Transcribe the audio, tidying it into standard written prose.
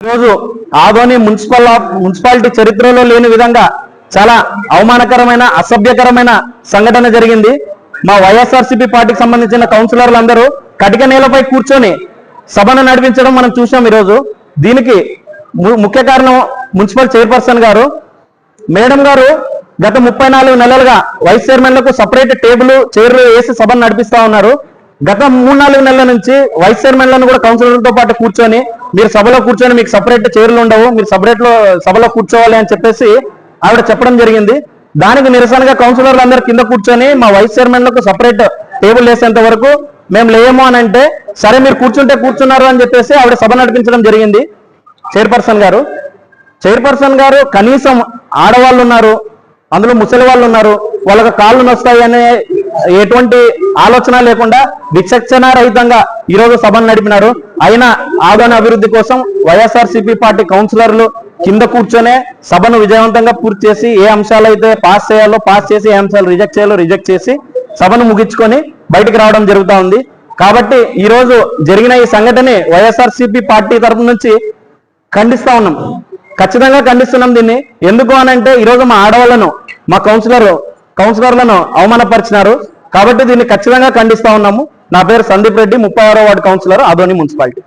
ఈరోజు ఆదోని మున్సిపాలిటీ చరిత్రలో లేని విధంగా చాలా అవమానకరమైన అసభ్యకరమైన సంఘటన జరిగింది. మా వైఎస్ఆర్సీపీ పార్టీకి సంబంధించిన కౌన్సిలర్లందరూ కటిక నేలపై కూర్చొని సభను నడిపించడం మనం చూసాం. ఈరోజు దీనికి ముఖ్య కారణం మున్సిపల్ చైర్పర్సన్ గారు మేడం గారు గత 34 నెలలుగా వైస్ చైర్మన్లకు సపరేట్ టేబుల్ చైర్లు వేసి సభను నడిపిస్తా ఉన్నారు. గత 3-4 నెలల నుంచి వైస్ చైర్మన్లను కూడా కౌన్సిలర్లతో పాటు కూర్చొని మీరు సభలో కూర్చొని మీకు సపరేట్ చైర్లు ఉండవు, మీరు సభలో కూర్చోవాలి అని చెప్పేసి ఆవిడ చెప్పడం జరిగింది. దానికి నిరసనగా కౌన్సిలర్లు అందరూ కింద కూర్చొని మా వైస్ చైర్మన్లకు సపరేట్ టేబుల్ వేసేంత వరకు మేము లేము అని అంటే, సరే మీరు కూర్చుంటే కూర్చున్నారు అని చెప్పేసి ఆవిడ సభ నడిపించడం జరిగింది. చైర్పర్సన్ గారు కనీసం ఆడవాళ్ళు ఉన్నారు, అందులో ముసలి వాళ్ళు ఉన్నారు, వాళ్ళకి కాళ్ళు నొస్తాయి అనే ఎటువంటి ఆలోచన లేకుండా విచక్షణ రహితంగా ఈరోజు సభను నడిపినారు. అయినా ఆదోని అభివృద్ధి కోసం వైఎస్ఆర్సీపీ పార్టీ కౌన్సిలర్లు కింద కూర్చొనే సభను విజయవంతంగా పూర్తి చేసి ఏ అంశాలు అయితే పాస్ చేయాలో పాస్ చేసి, ఏ అంశాలు రిజెక్ట్ చేయాలో రిజెక్ట్ చేసి సభను ముగించుకొని బయటికి రావడం జరుగుతూ ఉంది. కాబట్టి ఈరోజు జరిగిన ఈ సంఘటన వైఎస్ఆర్సీపీ పార్టీ తరఫు నుంచి ఖండిస్తా ఉన్నాం, ఖచ్చితంగా ఖండిస్తున్నాం దీన్ని. ఎందుకు అనంటే ఈరోజు మా ఆడవాళ్లను, మా కౌన్సిలర్లను అవమానపరిచినారు. కాబట్టి దీన్ని ఖచ్చితంగా ఖండిస్తా ఉన్నాము. నా పేరు సందీప్ రెడ్డి, 36వ వార్డు కౌన్సిలర్, ఆదోని మున్సిపాలిటీ.